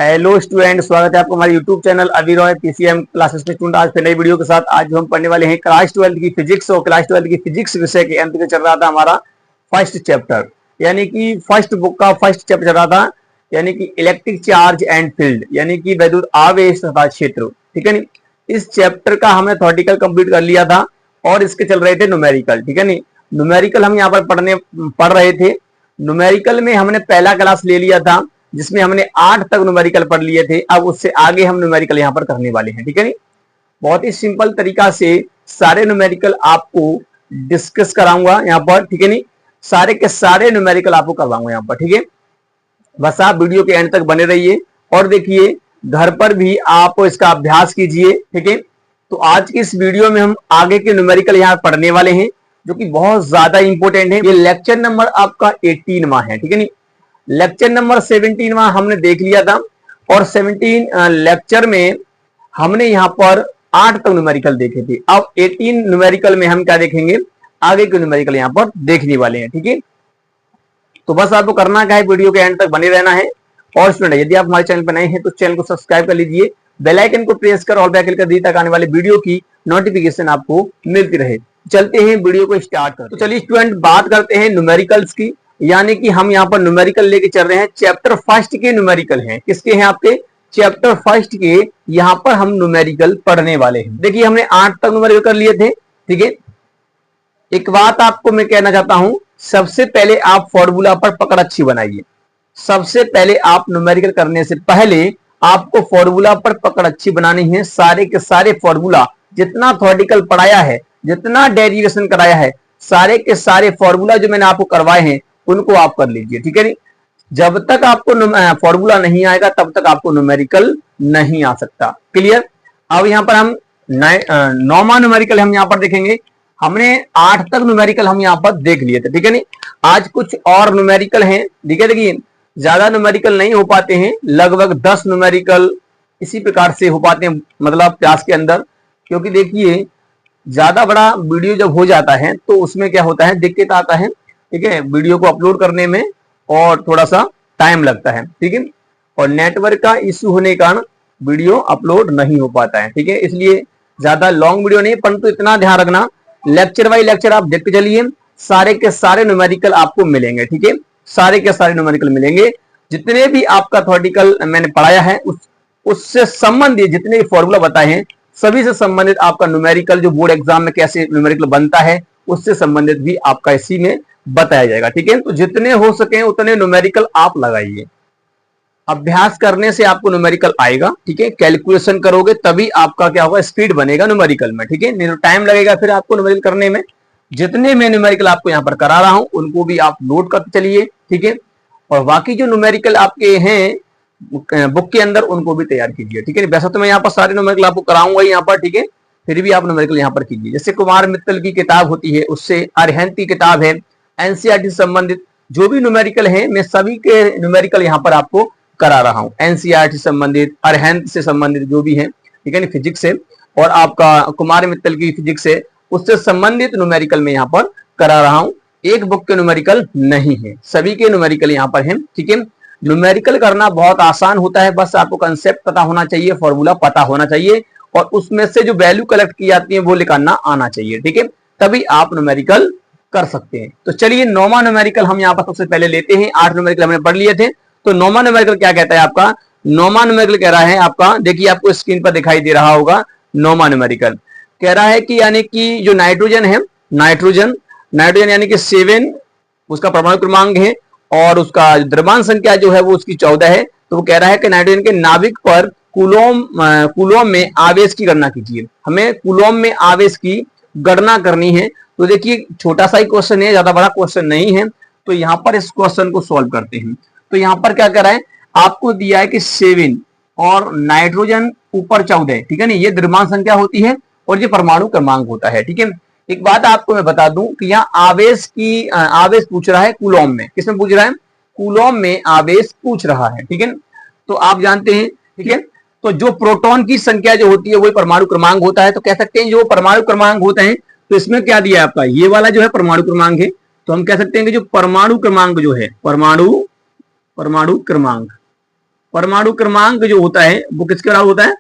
Hello student, स्वागत है आपको हमारे यूट्यूब चैनल अभी रॉय पीसीएम क्लासेस में। स्टूडेंट आज फिर नई वीडियो के साथ आज हम पढ़ने वाले हैं क्लास 12 की फिजिक्स। और क्लास 12 की फिजिक्स विषय के अंत में चल रहा था हमारा फर्स्ट चैप्टर, यानी कि फर्स्ट बुक का फर्स्ट चैप्टर चल रहा था, यानी कि इलेक्ट्रिक चार्ज एंड फील्ड, यानी कि वैद्युत आवेश तथा क्षेत्र। ठीक है नी। इस चैप्टर का हमने थ्योरेटिकल कंप्लीट कर लिया था और इसके चल रहे थे न्यूमेरिकल। ठीक है नी। न्यूमेरिकल हम यहाँ पर पढ़ रहे थे। न्यूमेरिकल में हमने पहला क्लास ले लिया था जिसमें हमने 8 तक न्यूमेरिकल पढ़ लिए थे। अब उससे आगे हम न्यूमेरिकल यहाँ पर करने वाले हैं। ठीक है नी। बहुत ही सिंपल तरीका से सारे न्यूमेरिकल आपको डिस्कस कराऊंगा यहाँ पर। ठीक है नी। सारे के सारे न्यूमेरिकल आपको करवाऊंगा यहाँ पर। ठीक है, बस आप वीडियो के एंड तक बने रहिए और देखिए, घर पर भी आप इसका अभ्यास कीजिए। ठीक है, तो आज की इस वीडियो में हम आगे के न्यूमेरिकल यहाँ पढ़ने वाले हैं जो कि बहुत ज्यादा इंपॉर्टेंट है। ये लेक्चर नंबर आपका 18वां है। ठीक है नी। लेक्चर नंबर 17वां हमने देख लिया था और 17 लेक्चर में हमने यहाँ पर 8 तक न्यूमेरिकल देखे थे। अब 18 न्यूमेरिकल में हम क्या देखेंगे, आगे के न्यूमेरिकल यहाँ पर देखने वाले हैं। ठीक है, तो बस आपको करना क्या है, वीडियो के एंड तक बने रहना है। और स्टूडेंट यदि आप हमारे चैनल पर नए हैं तो चैनल को सब्सक्राइब कर लीजिए, बेल आइकन को प्रेस कर ऑल पे क्लिक कर दीजिए ताकि आने वाले वीडियो की नोटिफिकेशन आपको मिलती रहे। चलते हैं वीडियो को स्टार्ट करते हैं। तो चलिए स्टूडेंट बात करते हैं न्यूमेरिकल्स की, यानी कि हम यहाँ पर न्यूमेरिकल लेके चल रहे हैं। चैप्टर फर्स्ट के न्यूमेरिकल हैं। किसके हैं आपके? चैप्टर फर्स्ट के यहाँ पर हम न्यूमेरिकल पढ़ने वाले हैं। देखिए हमने 8 तक न्यूमेरिकल कर लिए थे। ठीक है, एक बात आपको मैं कहना चाहता हूं, सबसे पहले आप फॉर्मूला पर पकड़ अच्छी बनाइए। सबसे पहले आप न्यूमेरिकल करने से पहले आपको फॉर्मूला पर पकड़ अच्छी बनानी है। सारे के सारे फॉर्मूला जितना थ्योरेटिकल पढ़ाया है, जितना डेरिवेशन कराया है, सारे के सारे फॉर्मूला जो मैंने आपको करवाए हैं उनको आप कर लीजिए। ठीक है नी। जब तक आपको फॉर्मूला नहीं आएगा तब तक आपको न्यूमेरिकल नहीं आ सकता। क्लियर। अब यहाँ पर हम 9वां न्यूमेरिकल हम यहाँ पर देखेंगे। हमने 8 तक न्यूमेरिकल हम यहाँ पर देख लिए थे। ठीक है नी। आज कुछ और न्यूमेरिकल हैं। ठीक है, देखिए ज्यादा न्यूमेरिकल नहीं हो पाते हैं, लगभग 10 न्यूमेरिकल इसी प्रकार से हो पाते हैं, मतलब क्लास के अंदर। क्योंकि देखिए ज्यादा बड़ा वीडियो जब हो जाता है तो उसमें क्या होता है, दिक्कत आता है। ठीक है, वीडियो को अपलोड करने में और थोड़ा सा टाइम लगता है। ठीक है, और नेटवर्क का इश्यू होने के कारण वीडियो अपलोड नहीं हो पाता है। ठीक है, इसलिए ज्यादा लॉन्ग वीडियो नहीं, परंतु इतना ध्यान रखना लेक्चर बाय लेक्चर आप देखते चलिए, सारे के सारे न्यूमेरिकल आपको मिलेंगे। ठीक है, सारे के सारे न्यूमेरिकल मिलेंगे। जितने भी आपका थ्योरेटिकल मैंने पढ़ाया है उससे संबंधित जितने भी फॉर्मूला बताए हैं सभी से संबंधित आपका न्यूमेरिकल जो बोर्ड एग्जाम में कैसे न्यूमेरिकल बनता है उससे संबंधित भी आपका इसी में बताया जाएगा। ठीक है, तो जितने हो सके उतने न्यूमेरिकल आप लगाइए। अभ्यास करने से आपको न्यूमेरिकल आएगा। ठीक है, कैलकुलेशन करोगे तभी आपका क्या होगा, स्पीड बनेगा न्यूमेरिकल में। ठीक है, नहीं तो टाइम लगेगा फिर आपको न्यूमेरिकल करने में। जितने मैं न्यूमेरिकल आपको यहाँ पर करा रहा हूं उनको भी आप नोट करते चलिए। ठीक है, और बाकी जो न्यूमेरिकल आपके हैं बुक के अंदर उनको भी तैयार कीजिए। ठीक है, वैसे तो मैं यहाँ पर सारे न्यूमेरिकल आपको कराऊंगा यहाँ पर। ठीक है, फिर भी आप न्यूमेरिकल यहाँ पर कीजिए। जैसे कुमार मित्तल की किताब होती है, उससे अरिहंत की किताब है, एनसीईआरटी से संबंधित जो भी न्यूमेरिकल है मैं सभी के न्यूमेरिकल यहाँ पर आपको करा रहा हूँ। एनसीईआरटी से संबंधित, अरिहंत से संबंधित जो भी है, ठीक है, फिजिक्स है, और आपका कुमार मित्तल की फिजिक्स है, उससे संबंधित न्यूमेरिकल में यहाँ पर करा रहा हूँ। एक बुक के न्यूमेरिकल नहीं है, सभी के न्यूमेरिकल यहाँ पर है। ठीक है, न्यूमेरिकल करना बहुत आसान होता है, बस आपको कंसेप्ट पता होना चाहिए, फॉर्मूला पता होना चाहिए और उसमें से जो वैल्यू कलेक्ट की जाती है वो निकालना आना चाहिए। ठीक है, तभी आप न्यूमेरिकल कर सकते हैं। तो चलिए 9वां न्यूमेरिकल हम यहाँ पर सबसे पहले लेते हैं। 8 न्यूमेरिकल हमने पढ़ लिए थे, तो 9वां न्यूमेरिकल क्या कहता है आपका? 9वां न्यूमेरिकल कह रहा है आपका, देखिए आपको स्क्रीन पर दिखाई दे रहा होगा। 9वां न्यूमेरिकल कह रहा है कि यानी कि जो नाइट्रोजन है, नाइट्रोजन यानी कि 7 उसका परमाणु क्रमांक है और उसका द्रव्यमान संख्या जो है वो उसकी 14 है। तो वो कह रहा है कि नाइट्रोजन के नाभिक पर कूलोम में आवेश की गणना कीजिए। हमें कूलोम में आवेश की गणना करनी है। तो देखिए छोटा सा ही क्वेश्चन है, ज्यादा बड़ा क्वेश्चन नहीं है। तो यहाँ पर इस क्वेश्चन को सॉल्व करते हैं। तो यहाँ पर क्या कर रहा है, आपको दिया है कि 7 और नाइट्रोजन ऊपर 14। ठीक है ना, ये द्रव्यमान संख्या होती है और ये परमाणु क्रमांक होता है। ठीक है, एक बात आपको मैं बता दूं कि यहाँ आवेश पूछ रहा है कूलोम में। किसमें पूछ रहा है? कूलोम में आवेश पूछ रहा है। ठीक है, तो आप जानते हैं। ठीक है, तो जो प्रोटॉन की संख्या जो होती है वही परमाणु क्रमांक होता है। तो कह सकते हैं जो परमाणु क्रमांक होते हैं, तो इसमें क्या दिया है आपका, ये वाला जो है परमाणु क्रमांक है। तो हम कह सकते हैं कि जो परमाणु क्रमांक जो है, परमाणु क्रमांक परमाणु क्रमांक जो होता है वो किसके बराबर होता है?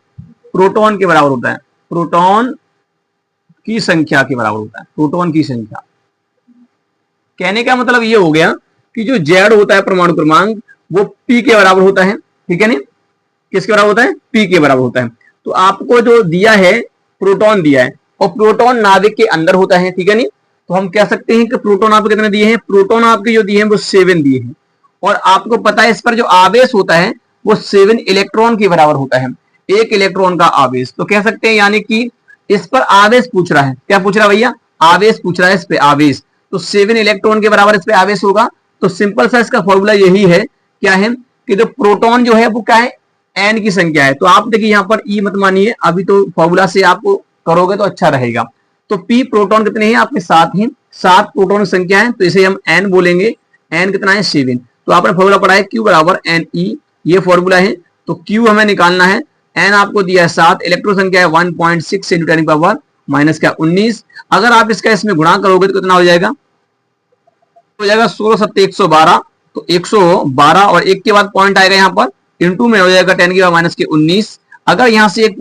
प्रोटॉन के बराबर होता है, प्रोटॉन की संख्या के बराबर होता है, प्रोटॉन की संख्या। कहने का मतलब ये हो गया कि जो जेड होता है परमाणु क्रमांक वो पी के बराबर होता है, ठीक है नहीं? किसके बराबर होता है? पी के बराबर होता है। तो आपको जो दिया है प्रोटॉन दिया है, और प्रोटॉन नाभिक के अंदर होता है, ठीक है नहीं? तो हम कह सकते हैं कि प्रोटॉन आपको कितने दिए हैं? प्रोटॉन आपके जो दिए हैं वो 7 दिए हैं, और आपको पता है इस पर जो आवेश होता है वो 7 इलेक्ट्रॉन के बराबर होता है, 1 इलेक्ट्रॉन का आवेश। तो कह सकते हैं यानी कि इस पर आवेश पूछ रहा है। क्या पूछ रहा है भैया? आवेश पूछ रहा है इस पे, आवेश। तो 7 इलेक्ट्रॉन के बराबर इस पे आवेश होगा। तो सिंपल सा इसका फॉर्मूला यही है, क्या है कि जो प्रोटॉन जो है वो क्या है? एन की संख्या है। तो आप देखिए यहाँ पर ई मत मानिए, अभी तो फॉर्मूला से आप करोगे तो अच्छा रहेगा। तो पी प्रोटॉन कितने हैं आपके? 7 हैं, 7 प्रोटॉन संख्या है, तो इसे हम एन बोलेंगे। एन कितना है? 7। तो आपने फॉर्मूला पढ़ा है क्यू बराबर एन ई, ये फॉर्मूला है। तो क्यू हमें निकालना है, एन आपको दिया है 7, इलेक्ट्रॉन संख्या है 1.6 इंटू 10 की पावर माइनस क्या 19। अगर आप इसका इसमें गुणा करोगे तो कितना हो जाएगा? हो जाएगा 16 7 112, तो 112 और एक के बाद पॉइंट आएगा यहाँ पर, इंटू में हो जाएगा 10 की पावर माइनस के 19। अगर यहाँ से एक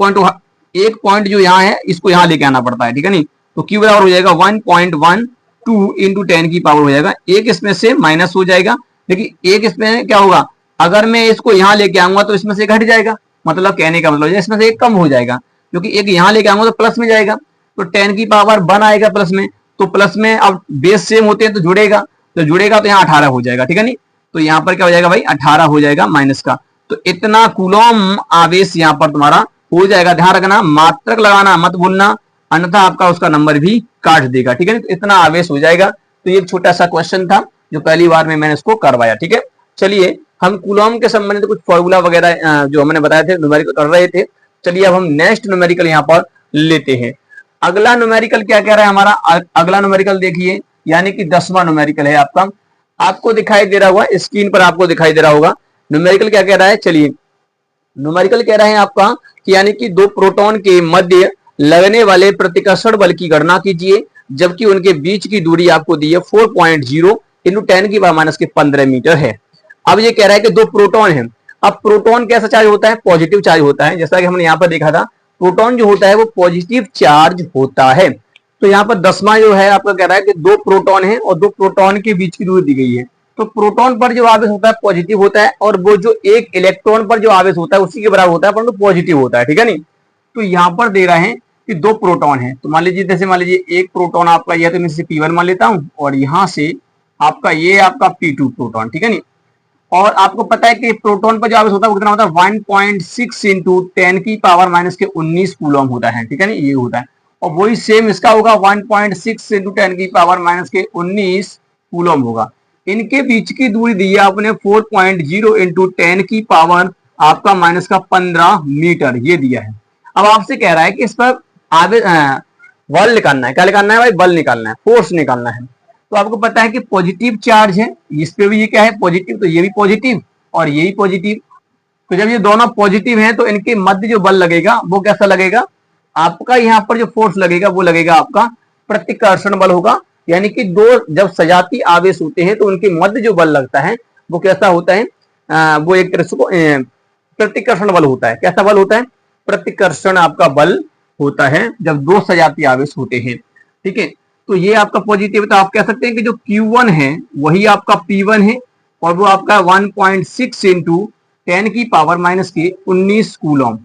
पॉइंट जो यहाँ है इसको यहाँ लेके आना पड़ता है, ठीक है नहीं? तो क्यू बराबर हो जाएगा 1.12 इंटू 10 की पावर हो जाएगा, एक इसमें से माइनस हो जाएगा, लेकिन एक इसमें क्या होगा? अगर मैं इसको यहाँ लेके आऊंगा तो इसमें से घट जाएगा, मतलब कहने का मतलब इसमें से एक कम हो जाएगा, क्योंकि एक यहाँ लेके आऊंगा तो प्लस में जाएगा, तो 10 की पावर 1 आएगा प्लस में। तो प्लस में अब बेस सेम होते हैं तो जुड़ेगा, तो यहाँ 18 हो जाएगा, ठीक है नहीं? तो यहाँ पर क्या हो जाएगा भाई? 18 हो जाएगा माइनस का। तो इतना कूलम आवेश यहाँ पर तुम्हारा हो जाएगा। ध्यान रखना, मात्रक लगाना मत भूलना, अन्यथा आपका उसका नंबर भी काट देगा, ठीक है? तो इतना आवेश हो जाएगा। तो ये एक छोटा सा क्वेश्चन था जो पहली बार में मैंने इसको करवाया, ठीक है? चलिए हम कूलम के संबंधित कुछ फॉर्मूला वगैरह जो हमने बताए थे न्यूमेरिकल कर रहे थे। चलिए अब हम नेक्स्ट न्यूमेरिकल यहाँ पर लेते हैं। अगला न्यूमेरिकल क्या कह रहा है हमारा? अगला न्यूमेरिकल देखिए, यानी कि 10वां न्यूमेरिकल है आपका। आपको दिखाई दे रहा होगा स्क्रीन पर, आपको दिखाई दे रहा होगा न्यूमेरिकल क्या कह रहा है। चलिए न्यूमेरिकल कह रहा है आपका कि यानी कि 2 प्रोटॉन के मध्य लगने वाले प्रतिकर्षण बल की गणना कीजिए, जबकि उनके बीच की दूरी आपको दी है 4.0 इंटू 10 की पावर माइनस के 15 मीटर है। अब ये कह रहा है कि 2 प्रोटॉन है। अब प्रोटॉन कैसा चार्ज होता है? पॉजिटिव चार्ज होता है, जैसा कि हमने यहाँ पर देखा था। प्रोटॉन जो होता है वो पॉजिटिव चार्ज होता है। तो यहाँ पर 10वां जो है आपका कह रहा है कि 2 प्रोटॉन है और 2 प्रोटॉन के बीच की दूरी दी गई है। तो प्रोटॉन पर जो आवेश होता है पॉजिटिव होता है, और वो जो एक इलेक्ट्रॉन पर जो आवेश होता है उसी के बराबर होता है, परंतु पॉजिटिव होता है, ठीक है नहीं? तो यहाँ पर दे रहे हैं कि 2 प्रोटॉन है। तो मान लीजिए, जैसे मान लीजिए एक प्रोटॉन आपका यह, तो मैं इसे P1 मान लेता हूं, और यहाँ से आपका ये आपका P2 प्रोटॉन, ठीक है नहीं? और आपको पता है कि प्रोटॉन पर जो आवेश होता है वो कितना होता है? 1.6 इंटू 10 की पावर माइनस के 19 कूलम होता है, ठीक है नहीं? ये होता है। और वही सेम इसका होगा 1.6 इंटू 10 की पावर माइनस के 19 कूलम होगा। इनके बीच की दूरी दी है आपने 4.0 इंटू 10 की पावर आपका माइनस का 15 मीटर, ये दिया है। अब आपसे कह रहा है कि इस पर आवेश बल निकालना है। क्या निकालना है भाई? बल निकालना है, फोर्स निकालना है। तो आपको पता है कि पॉजिटिव चार्ज है, इस पे भी ये क्या है? पॉजिटिव, तो ये भी पॉजिटिव और ये भी पॉजिटिव। तो जब ये दोनों पॉजिटिव हैं तो इनके मध्य जो बल लगेगा वो कैसा लगेगा? आपका यहाँ पर जो फोर्स लगेगा वो लगेगा आपका प्रतिकर्षण बल होगा। यानी कि 2 जब सजाती आवेश होते हैं तो उनके मध्य जो बल लगता है वो कैसा होता है? वो एक तरह से प्रतिकर्षण बल होता है। कैसा बल होता है? प्रतिकर्षण आपका बल होता है जब 2 सजाती आवेश होते हैं, ठीक है? तो ये आपका पॉजिटिव। तो आप कह सकते हैं कि जो Q1 है वही आपका P1 है, और वो आपका 1.6 इंटू 10 की पावर माइनस के 19 कूलम।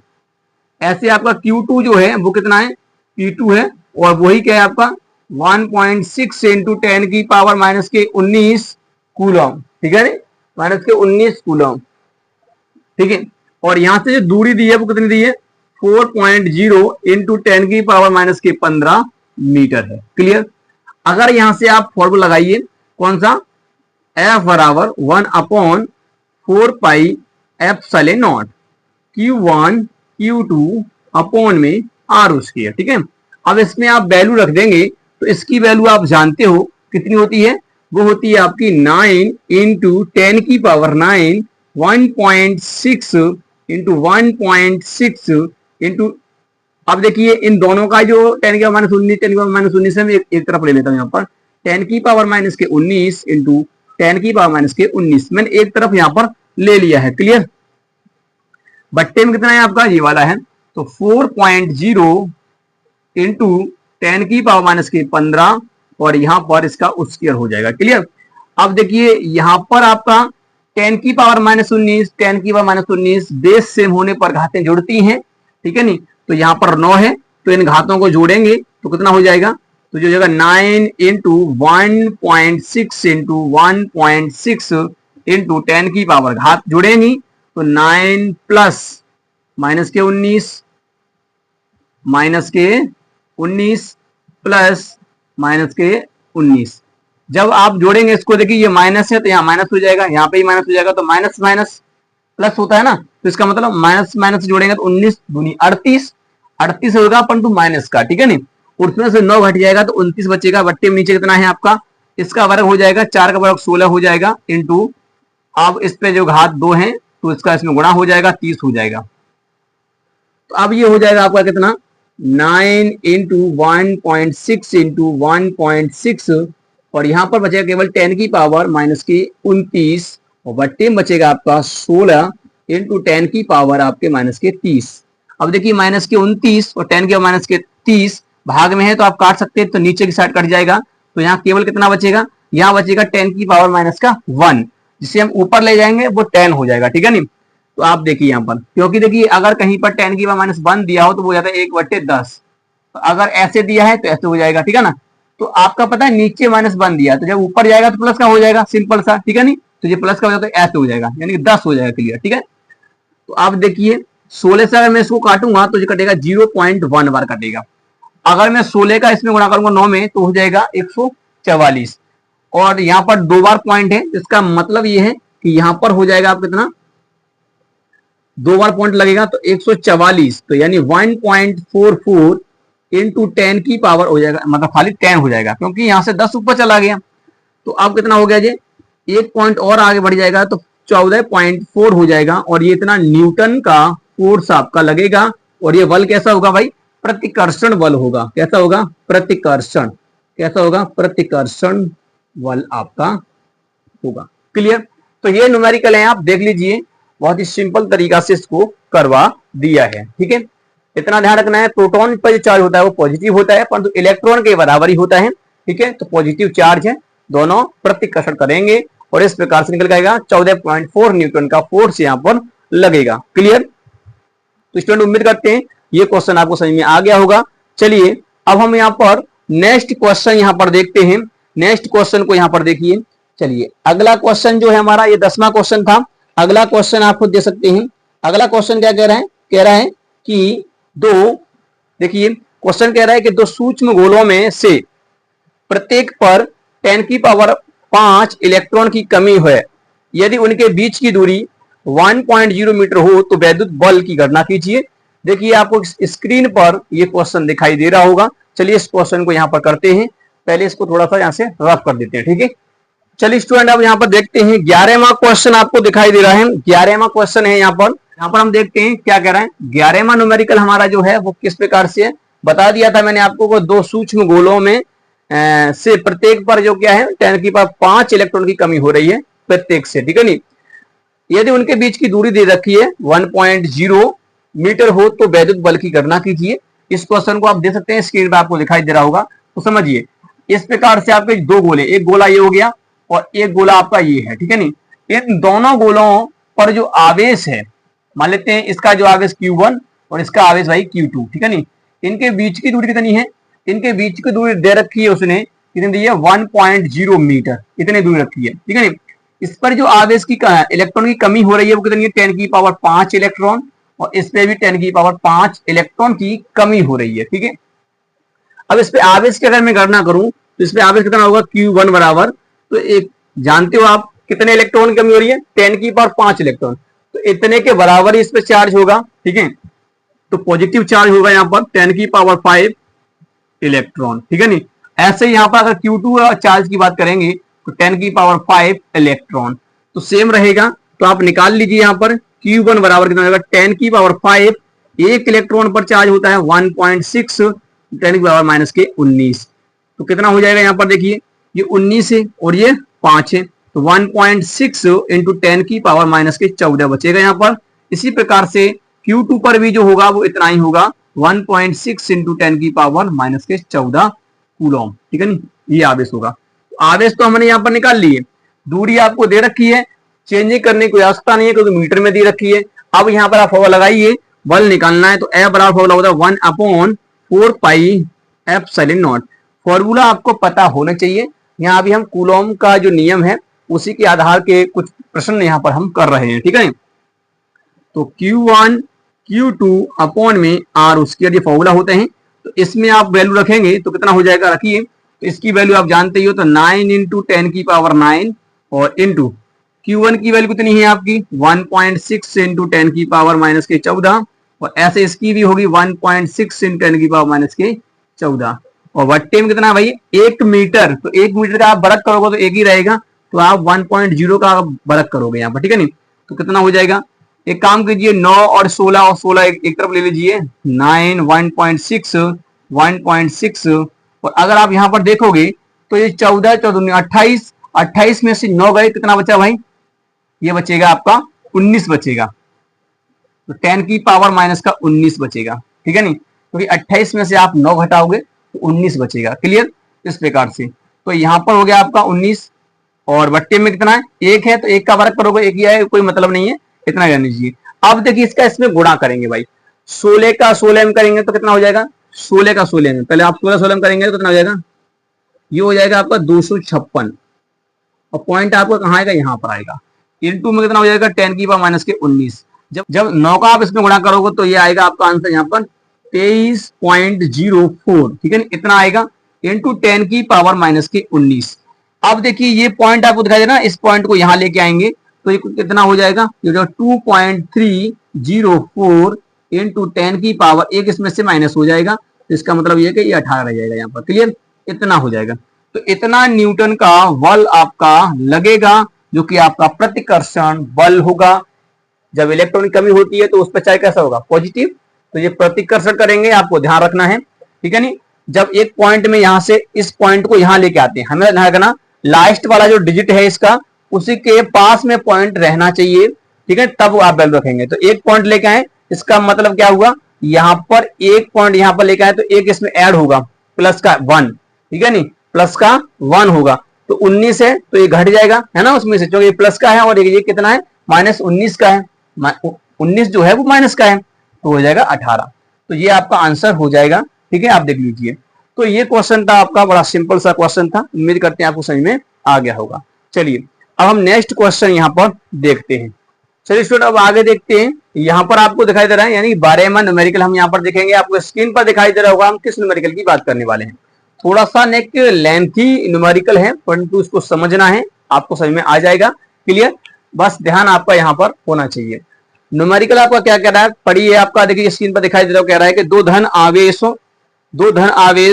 ऐसे आपका Q2 जो है वो कितना है? P2 है, और वही क्या है आपका 1.6 इंटू 10 की पावर माइनस के 19 कूलम, ठीक है नहीं? माइनस के 19 कूलम, ठीक है? और यहां से जो दूरी दी है वो कितनी दी है? 4.0 इंटू 10 की पावर माइनस के 15 मीटर है। क्लियर? अगर यहां से आप फॉर्मूला लगाइए, कौन सा? F बराबर 1/4 pi epsilon not Q1 Q2 upon में R स्क्वायर, ठीक है? अब इसमें आप वैल्यू रख देंगे तो इसकी वैल्यू आप जानते हो कितनी होती है? वो होती है आपकी 9 इंटू 10 की पावर 9, 1.6 इंटू 1.6 इंटू, अब देखिए इन दोनों का जो 10 की पावर माइनस 19, 10 की पावर माइनस 19 है, मैं एक तरफ ले लेता हूं। यहाँ पर 10 की पावर माइनस के 19 इंटू 10 की पावर माइनस के 19 मैंने एक तरफ यहाँ पर ले लिया है। क्लियर? बट्टे में कितना है आपका, ये वाला है, तो 4.0 इंटू 10 की पावर माइनस के 15 और यहां पर इसका स्क्वायर हो जाएगा। क्लियर। अब देखिए यहां पर आपका 10 की पावर माइनस 19, 10 की पावर माइनस 19 बेस सेम होने पर घातें जुड़ती हैं, ठीक है नहीं। तो यहाँ पर 9 है, तो इन घातों को जोड़ेंगे तो कितना हो जाएगा, तो जो जगह 9 इंटू 1.6 इंटू 1.6 इंटू 10 की पावर, घात जुड़ेंगी तो 9 प्लस माइनस के 19 प्लस माइनस के 19। जब आप जोड़ेंगे इसको, देखिए ये माइनस है तो यहाँ माइनस हो जाएगा, यहाँ पे ही माइनस हो जाएगा, तो माइनस माइनस प्लस होता है ना, तो इसका मतलब माइनस माइनस जोड़ेंगे तो 19 दूनी 38, 38 होगा परंतु माइनस का, ठीक है नहीं। उसमें से 9 घट जाएगा तो 29 बचेगा। बट्टे में नीचे कितना है आपका, इसका वर्ग हो जाएगा, 4 का वर्ग 16 हो जाएगा, इंटू अब इस पे जो घात 2 है तो इसका इसमें गुणा हो जाएगा, 30 हो जाएगा। तो अब ये हो जाएगा आपका कितना, 9 इंटू 1.6 इंटू 1.6 और यहां पर बचेगा केवल 10 की पावर माइनस की 29 और बट्टे में बचेगा आपका 16 इंटू 10 की पावर आपके माइनस के 30। अब देखिए माइनस के 29 और 10 के माइनस के 30 भाग में है तो आप काट सकते हैं, तो नीचे की साइड कट जाएगा, तो यहाँ केवल कितना बचेगा, यहाँ बचेगा 10 की पावर माइनस का 1, जिसे हम ऊपर ले जाएंगे वो 10 हो जाएगा, ठीक है नहीं। तो आप देखिए यहाँ पर, क्योंकि देखिए अगर कहीं पर 10 की पावर माइनस 1 दिया हो तो वो जाता है 1/10, तो अगर ऐसे दिया है तो ऐसे हो जाएगा, ठीक है ना। तो आपका पता है नीचे -1 दिया, तो जब ऊपर जाएगा तो प्लस का हो जाएगा, सिंपल सा, ठीक है नहीं। तो ये प्लस का हो जाता है ऐसे हो जाएगा, यानी कि 10 हो जाएगा। क्लियर, ठीक है। तो आप देखिए 16 से अगर मैं इसको काटूंगा तो ये कटेगा 0.1 बार कटेगा। अगर मैं 16 का इसमें गुणा करूंगा 9 में तो हो जाएगा 144 और यहाँ पर 2 बार पॉइंट है, इसका मतलब ये है कि यहाँ पर हो जाएगा आप कितना, 2 बार पॉइंट लगेगा तो 144, तो यानी 1.44 इंटू 10 की पावर हो जाएगा, मतलब खाली 10 हो जाएगा क्योंकि यहां से 10 ऊपर चला गया। तो अब कितना हो गया जी, 1 पॉइंट और आगे बढ़ जाएगा तो 14.4 हो जाएगा और ये इतना न्यूटन का फोर्स आपका लगेगा। और ये बल कैसा होगा भाई, प्रतिकर्षण बल होगा। कैसा होगा, प्रतिकर्षण। कैसा होगा, प्रतिकर्षण बल आपका होगा। क्लियर। तो ये न्यूमेरिकल है, आप देख लीजिए, बहुत ही सिंपल तरीका से इसको करवा दिया है, ठीक है। इतना ध्यान रखना है, प्रोटॉन पर जो चार्ज होता है वो पॉजिटिव होता है परंतु इलेक्ट्रॉन के बराबर ही होता है, ठीक है। तो पॉजिटिव चार्ज है, दोनों प्रतिकर्षण करेंगे और इस प्रकार से निकल जाएगा 14.4 न्यूटन का फोर्स यहाँ पर लगेगा। क्लियर। तो स्टूडेंट उम्मीद करते हैं ये क्वेश्चन आपको समझ में आ गया होगा। चलिए अब हम यहाँ पर नेक्स्ट क्वेश्चन यहाँ पर देखते हैं। नेक्स्ट क्वेश्चन को यहाँ पर देखिए। चलिए अगला क्वेश्चन जो है हमारा, ये 10वां क्वेश्चन था। अगला क्वेश्चन आप खुद दे सकते हैं। अगला क्वेश्चन क्या कह रहा है, कह रहा है कि देखिए क्वेश्चन कह रहा है कि 2 सूक्ष्म गोलों में से प्रत्येक पर 10 की पावर 5 इलेक्ट्रॉन की कमी है। यदि उनके बीच की दूरी 1.0 मीटर हो तो वैद्युत बल की गणना कीजिए। देखिए आपको स्क्रीन पर ये क्वेश्चन दिखाई दे रहा होगा। चलिए इस क्वेश्चन को यहाँ पर करते हैं। पहले इसको थोड़ा सा यहाँ से रफ कर देते हैं, ठीक है। चलिए स्टूडेंट अब यहाँ पर देखते हैं 11वां क्वेश्चन आपको दिखाई दे रहा है। 11वां क्वेश्चन है यहाँ पर हम देखते हैं क्या कह रहा है। 11वां न्यूमेरिकल हमारा जो है वो किस प्रकार से है, बता दिया था मैंने आपको को 2 सूक्ष्म गोलों में से प्रत्येक पर जो क्या है 10 की पावर 5 इलेक्ट्रॉन की कमी हो रही है प्रत्येक से, ठीक है नहीं। यदि उनके बीच की दूरी दे रखी है 1.0 मीटर हो तो वैद्युत बल की गणना कीजिए। इस क्वेश्चन को आप दे सकते हैं, स्क्रीन पर आपको दिखाई दे रहा होगा। तो समझिए इस प्रकार से आपके 2 गोले, एक गोला ये हो गया और एक गोला आपका ये है, ठीक है नहीं। इन दोनों गोलों पर जो आवेश है, मान लेते हैं इसका जो आवेश Q1 और इसका आवेश भाई Q2, ठीक है नहीं। इनके बीच की दूरी कितनी है, इनके बीच की दूरी दे रखी है उसने, कितनी दी है 1.0 मीटर, इतनी दूरी रखी है, ठीक है नहीं। इस पर जो आवेश की इलेक्ट्रॉन की कमी हो रही है वो कितनी है 10 की पावर 5 इलेक्ट्रॉन और इस पे भी 10 की पावर 5 इलेक्ट्रॉन की कमी हो रही है, ठीक है। अब इस पे आवेश की अगर मैं गणना करूं तो इस पे आवेश कितना होगा Q1 बराबर, तो एक जानते हो आप कितने इलेक्ट्रॉन की कमी हो रही है 10 की पावर 5 इलेक्ट्रॉन, तो इतने के बराबर ही इस पे चार्ज होगा, ठीक है। तो पॉजिटिव चार्ज होगा यहाँ पर 10 की पावर 5 इलेक्ट्रॉन, ठीक है नहीं। ऐसे यहाँ पर अगर Q2 चार्ज की बात करेंगे तो 10 की पावर 5 इलेक्ट्रॉन, तो सेम रहेगा। तो आप निकाल लीजिए यहाँ पर Q1 बराबर कितना होगा 10 की पावर 5, एक इलेक्ट्रॉन पर चार्ज होता है 1.6 10 की पावर माइनस के 19, तो कितना हो जाएगा यहाँ पर देखिए ये 19 है और ये 5 है, तो 1.6 इंटू 10 की पावर माइनस के 14 बचेगा यहाँ पर। इसी प्रकार से Q2 पर भी जो होगा वो इतना ही होगा 1.6 इंटू 10 की पावर माइनस के 14 कूलम, ठीक है नी, ये आवेश होगा। आवेश तो हमने यहाँ पर निकाल लिए, दूरी आपको दे रखी है, चेंजिंग करने की आवश्यकता नहीं है क्योंकि मीटर में दे रखी है। अब यहाँ पर आप फॉर्मूला लगाइए, बल निकालना है तो F बराबर फॉर्मूला होता है 1/4 पाई एप्सिलॉन नॉट। फॉर्मूला आपको पता होना चाहिए। यहाँ अभी हम कूलॉम का जो नियम है उसी के आधार के कुछ प्रश्न यहाँ पर हम कर रहे हैं, ठीक है। तो Q1 Q2 अपॉन में R उसके ये फॉर्मूला होते हैं, तो इसमें आप वैल्यू रखेंगे तो कितना हो जाएगा, रखिए। तो इसकी वैल्यू आप जानते ही हो, तो 9 इंटू 10 की पावर 9 और इंटू Q1 की वैल्यू कितनी है आपकी 1.6 इंटू 10 की पावर माइनस के 14, और ऐसे इसकी भी होगी 1.6 इंटू 10 की पावर माइनस के 14। और वट्टे में कितना है भाई 1 मीटर, तो 1 मीटर का आप बरक करोगे तो एक ही रहेगा, तो आप 1.0 का बरक करोगे यहाँ पर, ठीक है नहीं। तो कितना हो जाएगा, एक काम कीजिए 9 और 16 और 16 एक तरफ ले लीजिए, 9 1.6 और अगर आप यहाँ पर देखोगे तो ये 14 14 28, 28 में से 9 गए, कितना बचा भाई, ये बचेगा आपका 19 बचेगा, तो 10 की पावर माइनस का 19 बचेगा, ठीक है नहीं, क्योंकि 28 में से आप 9 घटाओगे तो 19 बचेगा। क्लियर, इस प्रकार से। तो यहाँ पर हो गया आपका 19 और बट्टे में कितना है, एक है तो एक का वर्ग करोगे, एक ही है, कोई मतलब नहीं है, इतना कर लीजिए। अब देखिए इसका इसमें गुणा करेंगे भाई, 16 का 16 में करेंगे तो कितना हो जाएगा, 16 का 16 में, पहले आप 16 16 में करेंगे तो कितना हो जाएगा, ये हो जाएगा आपका 256, और पॉइंट आपका कहाँ आएगा, यहाँ पर आएगा। इंटू में कितना हो जाएगा 10 की पावर माइनस के 19, जब 9 का आप इसमें गुणा करोगे तो ये आएगा आपका आंसर यहाँ पर 23.04, ठीक है, इतना आएगा इंटू 10 की पावर माइनस के 19। अब देखिए ये पॉइंट आपको दिखाई दे रहा है, इस पॉइंट को यहाँ लेके आएंगे तो ये कितना हो जाएगा, 2.304 इंटू 10 की पावर, एक इसमें से माइनस हो जाएगा, तो इसका मतलब ये है कि ये 18 रह जाएगा यहाँ पर। क्लियर, इतना हो जाएगा। तो इतना न्यूटन का बल आपका लगेगा, जो कि आपका प्रतिकर्षण बल होगा। जब इलेक्ट्रॉन की कमी होती है तो उस पर चार्ज कैसा होगा, पॉजिटिव, तो ये प्रतिकर्षण करेंगे, आपको ध्यान रखना है, ठीक है नहीं। जब एक पॉइंट में यहां से इस पॉइंट को यहां लेके आते हैं, हमें ध्यान रखना लास्ट वाला जो डिजिट है इसका, उसी के पास में पॉइंट रहना चाहिए, ठीक है, तब आप वैल्यू रखेंगे। तो एक पॉइंट लेके आए, इसका मतलब क्या हुआ, यहां पर एक पॉइंट यहां पर लेके आए तो एक इसमें ऐड होगा, प्लस का 1, ठीक है नहीं, प्लस का 1 होगा, तो 19 है तो ये घट जाएगा, है ना, उसमें से, क्योंकि ये प्लस का है और ये कितना है, माइनस 19 का है, 19 जो है वो माइनस का है, तो हो जाएगा 18। तो ये आपका आंसर हो जाएगा, ठीक है, आप देख लीजिए। तो ये क्वेश्चन था आपका, बड़ा सिंपल सा क्वेश्चन था, उम्मीद करते हैं आपको समझ में आ गया होगा। चलिए अब हम नेक्स्ट क्वेश्चन यहाँ पर देखते हैं। चलिए स्टूडेंट अब आगे देखते हैं, यहाँ पर आपको दिखाई दे रहा है, यानी 12वां न्यूमेरिकल हम यहाँ पर देखेंगे, आपको स्क्रीन पर दिखाई दे रहा होगा हम किस न्यूमेरिकल की बात करने वाले हैं। थोड़ा सा नेक लेंथी न्यूमेरिकल है, परंतु इसको समझना है, आपको समझ में आ जाएगा। क्लियर, बस ध्यान आपका यहाँ पर होना चाहिए। न्यूमेरिकल आपका क्या कह रहा है, पढ़िए, आपका देखिए स्क्रीन पर दिखाई दे रहा है, कह रहा है कि दो धन आवेश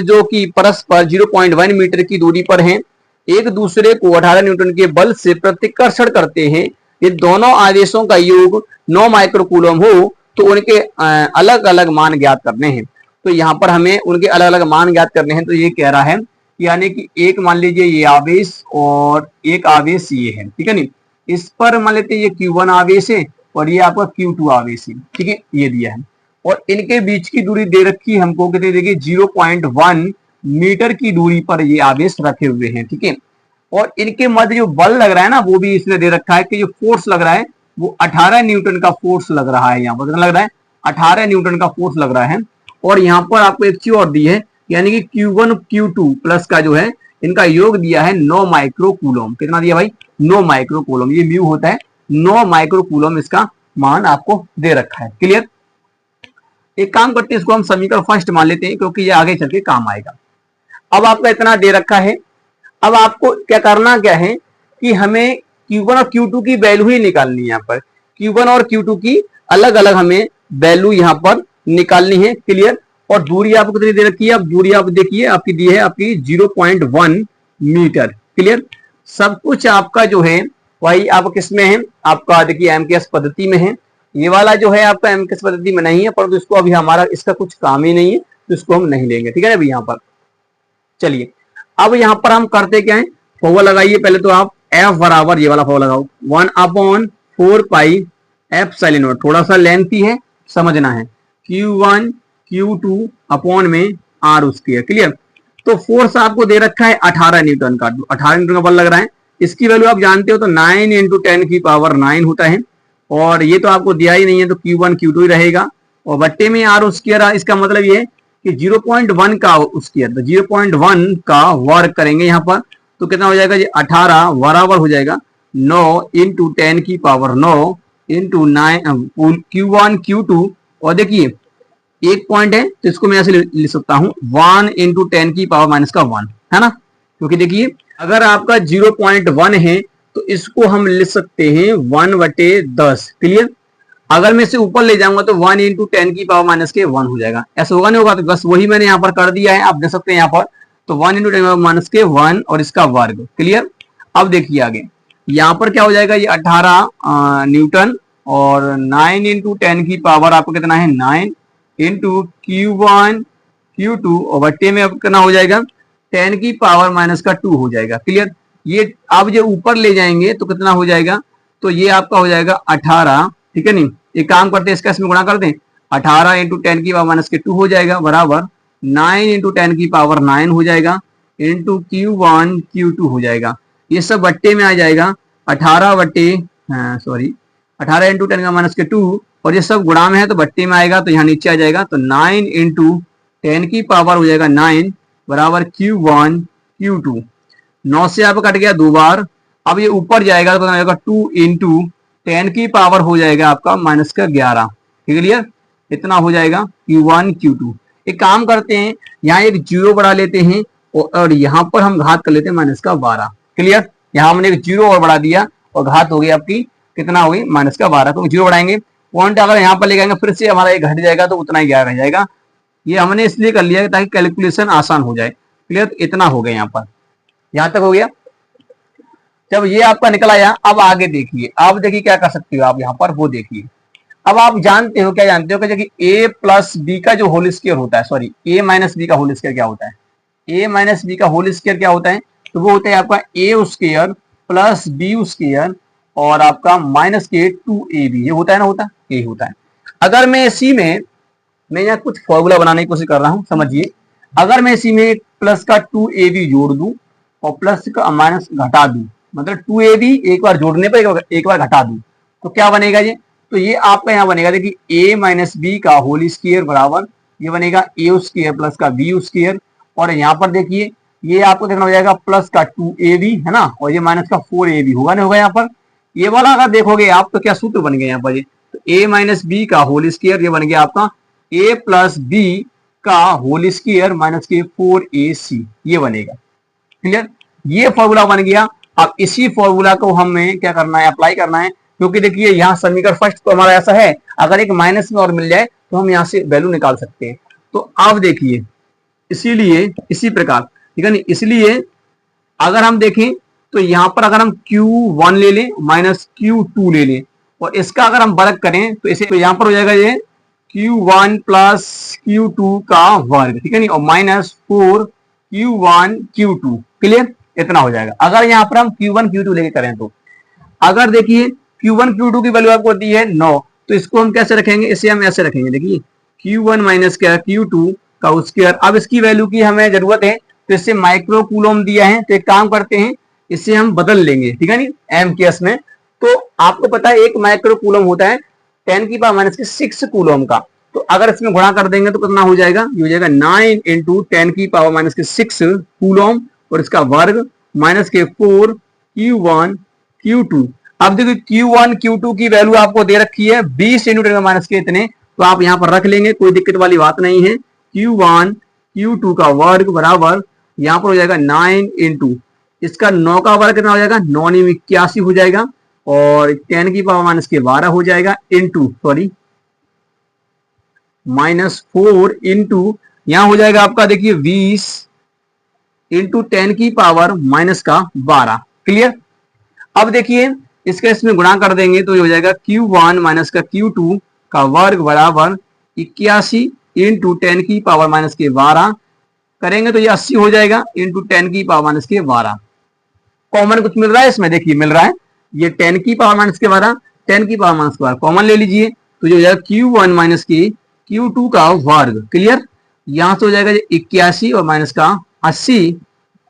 जो कि परस्पर 0.1 मीटर की दूरी पर हैं, एक दूसरे को 18 न्यूटन के बल से प्रतिकर्षण करते हैं। ये दोनों आवेशों का योग 9 माइक्रोकूलम हो तो उनके अलग अलग मान ज्ञात करने हैं। तो यहाँ पर हमें उनके अलग अलग मान ज्ञात करने हैं। तो ये कह रहा है यानी कि एक मान लीजिए ये आवेश और एक आवेश ये है, ठीक है नहीं, इस पर मान लेते हैं ये Q1 आवेश है और ये आपका Q2 आवेश है, ठीक है, ये दिया है, और इनके बीच की दूरी दे रखी है हमको, कितनी देखिए 0.1 मीटर की दूरी पर ये आवेश रखे हुए हैं, ठीक है, और इनके मध्य जो बल लग रहा है ना, वो भी इसमें दे रखा है कि जो फोर्स लग रहा है वो 18 न्यूटन का फोर्स लग रहा है। यहाँ पर कितना लग रहा है, 18 न्यूटन का फोर्स लग रहा है। और यहाँ पर आपको एक चीज और दी है, यानी कि Q1 Q2 प्लस का जो है इनका योग दिया है 9 माइक्रोकूलम। कितना दिया भाई, 9 माइक्रोकूलम, ये म्यू होता है, 9 माइक्रोकूलम इसका मान आपको दे रखा है। क्लियर, एक काम करते हैं, इसको हम समीकरण फर्स्ट मान लेते हैं क्योंकि ये आगे चल के काम आएगा। अब आपका इतना दे रखा है, अब आपको क्या करना क्या है कि हमें Q1 और Q2 की वैल्यू ही निकालनी है। यहाँ पर Q1 और Q2 की अलग अलग हमें वैल्यू यहाँ पर निकालनी है। क्लियर, और दूरी आपको कितनी दे रखी है, अब दूरी आप देखिए आपकी दी है आपकी 0.1 मीटर। क्लियर, सब कुछ आपका जो है वही आप किस में है, आपका देखिए एमकेएस पद्धति में है। ये वाला जो है आपका एमकेएस पद्धति में नहीं है, परंतु इसको अभी हमारा इसका कुछ काम ही नहीं है, तो इसको हम नहीं लेंगे, ठीक है अभी यहाँ पर। चलिए अब यहाँ पर हम करते क्या है, फॉर्मूला लगाइए पहले तो आप, F बराबर ये वाला फॉर्मूला लगाओ, 1/4 पाई एप्सिलॉन नॉट, थोड़ा सा लेंथी है, समझना है, Q1 Q2 अपॉन में R स्क्वायर। क्लियर। तो फोर्स आपको दे रखा है 18 न्यूटन का, 18 न्यूटन का बल लग रहा है। इसकी वैल्यू आप जानते हो तो 9 इंटू 10 की पावर 9 होता है, और ये तो आपको दिया ही नहीं है तो Q1 Q2 ही रहेगा, और बट्टे में R स्क्वायर। इसका मतलब ये है कि 0.1 का स्क्वायर, तो 0.1 का वर्ग करेंगे यहाँ पर, तो कितना हो जाएगा जी 18 बराबर हो जाएगा 9 इंटू 10 की पावर 9 इंटू 9 Q1 Q2, और देखिए एक पॉइंट है तो इसको मैं ऐसे लिख सकता हूं 1 इंटू 10 की पावर माइनस का 1, है ना, क्योंकि देखिए अगर आपका 0.1 है तो इसको हम लिख सकते हैं 1/10। क्लियर। अगर मैं इसे ऊपर ले जाऊंगा तो 1 इंटू 10 की पावर माइनस के 1 हो जाएगा, ऐसा होगा नहीं होगा, तो बस वही मैंने यहाँ पर कर दिया है, आप देख सकते हैं यहाँ पर, तो 1 इंटू 10 माइनस के 1 और इसका वर्ग। क्लियर। अब देखिए आगे यहाँ पर क्या हो जाएगा, ये 18 न्यूटन, और 9 इंटू 10 की पावर आपको कितना है 9 इंटू Q1 Q2, और बट्टे में अब कितना हो जाएगा 10 की पावर माइनस का 2 हो जाएगा। क्लियर। ये आप जो ऊपर ले जाएंगे तो कितना हो जाएगा, तो ये आपका हो जाएगा 18, ठीक है नहीं, एक काम करते हैं इसका इसमें गुणा कर दें, 18 इंटू 10 की पावर माइनस के 2 हो जाएगा बराबर 9 इंटू 10 की पावर 9 हो जाएगा इंटू Q1 Q2 हो जाएगा। ये सब बट्टे में आ जाएगा 18 बट्टे, सॉरी 18 इंटू 10 का माइनस के 2, और ये सब गुणा में है तो बट्टे में आएगा, तो यहाँ नीचे आ जाएगा, तो 9 इंटू 10 की पावर हो जाएगा 9 बराबर Q1 Q2। 9 से आप कट गया 2 बार, अब ये ऊपर जाएगा तो आएगा 2 इंटू 10 की पावर हो जाएगा आपका माइनस का 11। ठीक है क्लियर। इतना हो जाएगा Q1 Q2। एक काम करते हैं, यहाँ एक जीरो बढ़ा लेते हैं और यहाँ पर हम घात कर लेते हैं माइनस का 12। क्लियर। यहाँ हमने एक जीरो और बढ़ा दिया और घात हो गई आपकी कितना हो गई माइनस का 12, तो जीरो बढ़ाएंगे, पॉइंट अगर यहाँ पर ले जाएंगे फिर से हमारा ये घट जाएगा तो उतना ही 11 रह जाएगा। ये हमने इसलिए कर लिया ताकि कैलकुलेशन आसान हो जाए। क्लियर। इतना हो गया यहाँ पर, यहाँ तक हो गया। जब ये आपका निकल आया, अब आगे देखिए, अब देखिए क्या कर सकते हो आप यहाँ पर, वो देखिए। अब आप जानते हो, क्या जानते हो कि a प्लस बी का जो होल स्क्वायर होता है, सॉरी a माइनस बी का होल स्क्वायर क्या होता है, a माइनस बी का होल स्क्वायर क्या होता है, तो वो होता है आपका a square plus B square और आपका माइनस के 2ab, ये होता है ना, होता है यही होता है। अगर मैं इसी में मैं यहाँ कुछ फॉर्मूला बनाने की कोशिश कर रहा हूँ, समझिए। अगर मैं इसी में प्लस का 2ab जोड़ दूं और प्लस का माइनस घटा दूं, मतलब 2ab एक बार जोड़ने पर एक बार घटा दूं, तो क्या बनेगा ये, तो ये आपका यहाँ बनेगा, देखिए a माइनस बी का होल स्क्वायर बराबर ये बनेगा a स्क्वायर प्लस का b स्क्वायर, और यहाँ पर देखिए ये आपको देखना हो जाएगा प्लस का 2ab है ना, और ये माइनस का 4ab होगा नहीं होगा। यहाँ पर ये वाला अगर देखोगे आप तो क्या सूत्र बन गया यहाँ पर, ये तो a माइनस बी का होल स्क्वायर, ये बन गया आपका a प्लस बी का होल स्क्वायर माइनस के 4ac, ये बनेगा। क्लियर। ये फॉर्मूला बन गया। अब इसी फॉर्मूला को हमें क्या करना है, अप्लाई करना है, क्योंकि देखिए यहाँ समीकरण फर्स्ट तो हमारा ऐसा है, अगर एक माइनस में और मिल जाए तो हम यहाँ से वैल्यू निकाल सकते हैं। तो अब देखिए इसीलिए इसी प्रकार, ठीक है ना, इसलिए अगर हम देखें तो यहाँ पर अगर हम Q1 ले लें माइनस Q2 ले लें और इसका अगर हम वर्ग करें तो इसे, तो यहाँ पर हो जाएगा ये Q1 प्लस Q2 का वर्ग, ठीक है नहीं, और माइनस 4 Q1 Q2। क्लियर। इतना हो जाएगा अगर यहाँ पर हम Q1 Q2 लेके करें तो। अगर देखिए Q1 Q2 की वैल्यू आपको दी है 9, तो इसको हम कैसे रखेंगे, इसे हम ऐसे रखेंगे, देखिए Q1 माइनस क्या Q2 का स्क्वायर। अब इसकी वैल्यू की हमें जरूरत है तो इससे माइक्रो कूलम दिया है, तो एक काम करते हैं इससे हम बदल लेंगे, ठीक है नहीं, एम के एस में। तो आपको पता है एक माइक्रो कूलम होता है 10 की पावर माइनस के 6 कूलम का, तो अगर इसमें गुणा कर देंगे तो कितना हो जाएगा, ये हो जाएगा 9 इंटू 10 की पावर माइनस के 6 कूलम और इसका वर्ग माइनस के 4 Q1 Q2। अब देखिए Q1 Q2 की वैल्यू आपको दे रखी है 20 इंटू 10 माइनस के इतने, तो आप यहाँ पर रख लेंगे, कोई दिक्कत वाली बात नहीं है। Q1 Q2 का वर्ग बराबर यहाँ पर हो जाएगा 9 इंटू इसका 9 का वर्ग कितना हो जाएगा, 9 81 हो जाएगा, और 10 की पावर माइनस के 12 हो जाएगा, इंटू सॉरी माइनस 4 इंटू यहाँ हो जाएगा आपका देखिए 20 इंटू 10 की पावर माइनस का 12। क्लियर। अब देखिए इसका इसमें गुणा कर देंगे तो ये हो जाएगा Q1 माइनस का Q2 का वर्ग बराबर 81 इंटू 10 की पावर माइनस के 12 करेंगे तो ये 80 हो जाएगा, इंटू 10 की पावर माइनस के 12। कॉमन कुछ मिल रहा है इसमें, देखिए मिल रहा है ये 10 की पावर माइनस के 12, 10 की पावर माइनस वर्ग, कॉमन ले लीजिए तो जो हो जाएगा Q1 माइनस के Q2 का वर्ग। क्लियर, यहां से हो जाएगा 81 और माइनस का 80,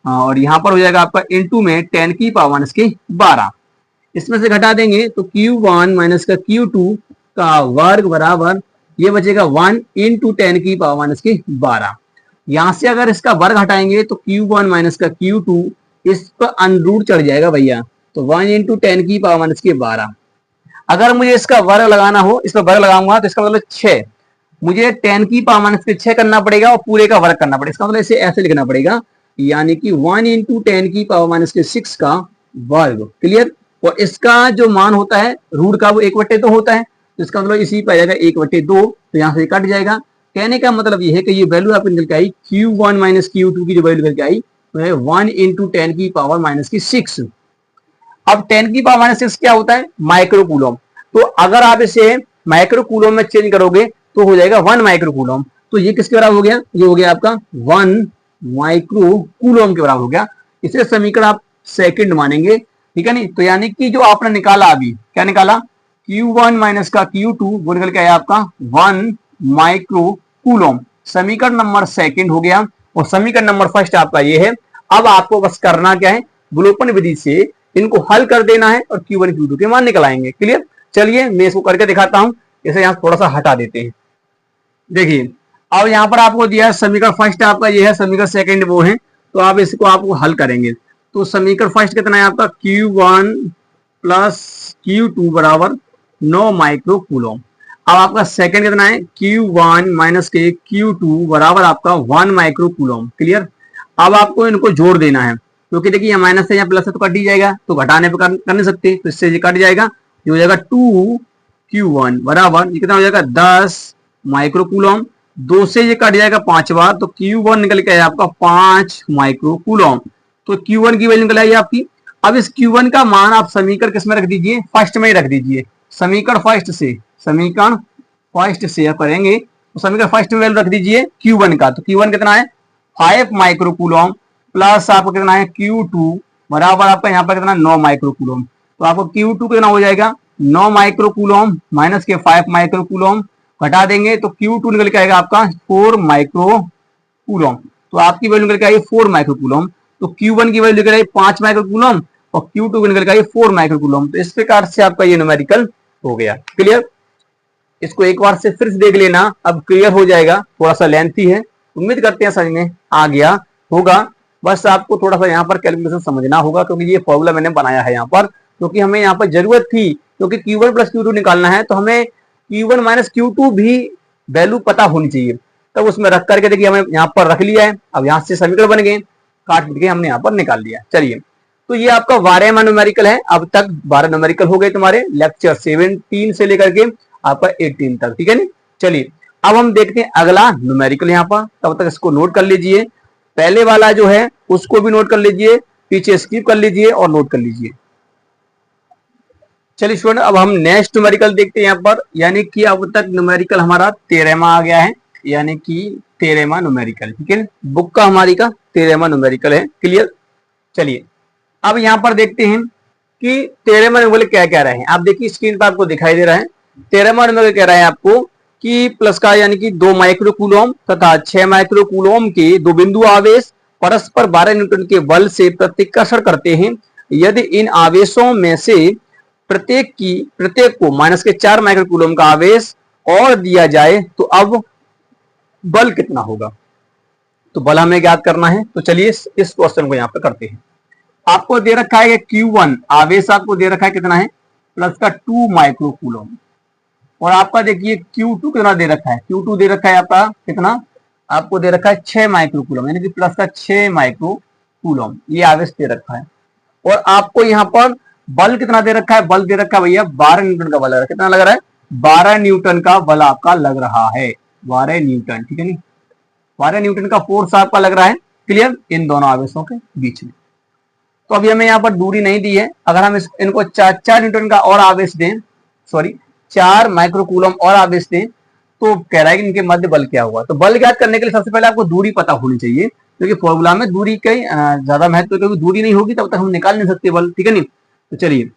और यहाँ पर हो जाएगा आपका इंटू में 10 की पावर माइनस के 12। इसमें से घटा देंगे तो Q1 माइनस का Q2 का वर्ग बराबर ये बचेगा 1 इंटू 10 की पावर माइनस के 12। यहां से अगर इसका वर्ग हटाएंगे तो Q1 माइनस का Q2 इस पर अनरूट चढ़ जाएगा भैया, तो 1 इंटू 10 की पावर माइनस के 12। अगर मुझे इसका वर्ग लगाना हो, इस पर वर्ग लगाऊंगा तो इसका मतलब 6, मुझे 10 की पावर माइनस के 6 करना पड़ेगा और पूरे का वर्ग करना पड़ेगा। इसका मतलब इसे ऐसे लिखना पड़ेगा, यानी कि 1 इंटू 10 की पावर माइनस के 6 का वर्ग। क्लियर, और इसका जो मान होता है रूट का वो 1/2 होता है, तो इसका मतलब इसी पर जाएगा 1/2, तो यहाँ से कट जाएगा। कहने का मतलब ये है कि ये वैल्यू आपको निकल के आई Q1 माइनस Q2 की जो वैल्यू निकल के आई वो है 1 इंटू 10 की पावर माइनस की 6। अब 10 की पावर माइनस 6 क्या होता है? Micro coulomb. तो अगर आप इसे माइक्रो कूलम में चेंज करोगे तो हो जाएगा 1 माइक्रो कूलम। तो ये किसके बराबर हो गया? ये हो गया आपका 1 माइक्रो कूलम के बराबर हो गया। इसे समीकरण आप सेकंड मानेंगे, ठीक है नहीं? तो यानी कि जो आपने निकाला अभी, क्या निकाला? Q1 माइनस का Q2 वो निकल के आया आपका 1 माइक्रो कूलम। समीकरण नंबर सेकंड हो गया, और समीकरण नंबर फर्स्ट आपका ये है। अब आपको बस करना क्या है? विलोपन विधि से इनको हल कर देना है और Q1 Q2 के मान निकल आएंगे। क्लियर, चलिए मैं इसको करके दिखाता हूं। इसे यहाँ थोड़ा सा हटा देते हैं। देखिए, अब यहाँ पर आपको दिया है समीकरण फर्स्ट आपका ये है, समीकरण सेकंड वो है, तो आप इसको आपको हल करेंगे। तो समीकरण फर्स्ट कितना है आपका? Q1 प्लस Q2 बराबर 9 माइक्रो कूलम। अब आपका सेकंड कितना है? Q1 माइनस के Q2 बराबर आपका 1 माइक्रो कूलम। क्लियर, अब आपको इनको जोड़ देना है, क्योंकि देखिए यहाँ माइनस है, यहाँ प्लस है तो कट ही जाएगा, तो घटाने पर कर नहीं सकते, तो इससे ये कट जाएगा। ये हो जाएगा 2Q1 बराबर ये कितना हो जाएगा? 10 माइक्रो कूलम। 2 से ये कट जाएगा 5 बार, तो Q1 निकल के आया आपका 5 माइक्रो कूलम। तो Q1 की वैल्यू निकल आई आपकी। अब इस Q1 का मान आप समीकरण किस में रख दीजिए? फर्स्ट में ही रख दीजिए। समीकरण फर्स्ट से आप करेंगे तो समीकरण फर्स्ट में वैल्यू रख दीजिए Q1 का। तो Q1 कितना है? 5 माइक्रो कूलम प्लस आपका कितना है? Q2 बराबर आपका यहाँ पर कितना? 9 माइक्रो कूलम। तो आपको Q2 कितना हो जाएगा? 9 माइक्रो कूलम माइनस के 5 माइक्रो कूलम, घटा देंगे तो Q2 निकल के आएगा आपका 4 माइक्रो कूलम। तो आपकी वैल्यू निकल के आई 4 माइक्रो कूलम। तो Q1 की वैल्यू निकल आई 5 माइक्रो कूलम और Q2 की निकल के आई 4 माइक्रो कूलम। तो इस प्रकार से आपका ये न्यूमेरिकल हो गया। क्लियर, इसको एक बार से फिर से देख लेना, अब क्लियर हो जाएगा। थोड़ा सा लेंथी है, उम्मीद करते हैं समझ में आ गया होगा। बस आपको थोड़ा सा यहाँ पर कैलकुलेशन समझना होगा, क्योंकि ये फॉर्मूला मैंने बनाया है यहाँ पर, क्योंकि हमें यहाँ पर जरूरत थी, क्योंकि Q1 प्लस Q2 निकालना है तो हमें Q1 माइनस Q2 भी वैल्यू पता होनी चाहिए। तब उसमें रख करके देखिए हमें यहाँ पर रख लिया है। अब यहाँ से समीकरण बन गए, काट के हमने यहाँ पर निकाल लिया। चलिए, तो ये आपका 12वां न्यूमेरिकल है। अब तक 12 न्यूमेरिकल हो गए तुम्हारे लेक्चर 17 से लेकर के आपका 18 तक, ठीक है नी? चलिए, अब हम देखते हैं अगला न्यूमेरिकल यहाँ पर। तब तक इसको नोट कर लीजिए, पहले वाला जो है उसको भी नोट कर लीजिए, पीछे स्किप कर लीजिए और नोट कर लीजिए। चलिए स्टूडेंट, अब हम नेक्स्ट न्यूमेरिकल देखते हैं यहाँ पर, यानी कि अब तक न्यूमेरिकल हमारा 13वां आ गया है, यानी कि 13वां न्यूमेरिकल, ठीक है? बुक का हमारी का 13वां न्यूमेरिकल है। क्लियर, चलिए अब यहाँ पर देखते हैं कि 13वां न्यूमेरिकल क्या कह रहे हैं। आप देखिए स्क्रीन पर आपको दिखाई दे रहा है। 13वां न्यूमेरिकल कह रहा है आपको कि प्लस का यानी कि 2 माइक्रो कूलम तथा 6 माइक्रो कूलम के दो बिंदु आवेश परस्पर 12 न्यूटन के बल से प्रतिकर्षण करते हैं। यदि इन आवेशों में से प्रत्येक को माइनस के 4 माइक्रो कूलम का आवेश और दिया जाए तो अब बल कितना होगा? तो बल हमें ज्ञात करना है। तो चलिए इस क्वेश्चन को यहाँ पे करते हैं। आपको दे रखा है कि Q1 आवेश आपको दे रखा है कितना है? प्लस का 2 माइक्रो कूलम, और आपका देखिए Q2 कितना दे रखा है? Q2 दे रखा है आपका कितना? आपको दे रखा है 6 माइक्रो कूलम, यानी कि प्लस का 6 माइक्रो कूलम ये आवेश दे रखा है। और आपको यहाँ पर बल कितना दे रखा है? बल दे रखा है भैया 12 न्यूटन का बल लग रहा है। कितना लग रहा है? 12 न्यूटन का बल आपका लग रहा है, 12 न्यूटन, ठीक है नी? 12 न्यूटन का फोर्स आपका लग रहा है। क्लियर, इन दोनों आवेशों के बीच में। तो अभी हमें यहाँ पर दूरी नहीं दी है। अगर हम इनको 4 न्यूटन का और आवेश दें, सॉरी 4 माइक्रो कूलम और आवेश दें, तो कह रहा है कि इनके मध्य बल क्या हुआ। तो बल ज्ञात करने के लिए सबसे पहले आपको दूरी पता होनी चाहिए, क्योंकि फॉर्मूला में दूरी का ज्यादा महत्व है, क्योंकि दूरी नहीं होगी तब तक हम निकाल नहीं सकते बल, ठीक है नहीं? तो चलिए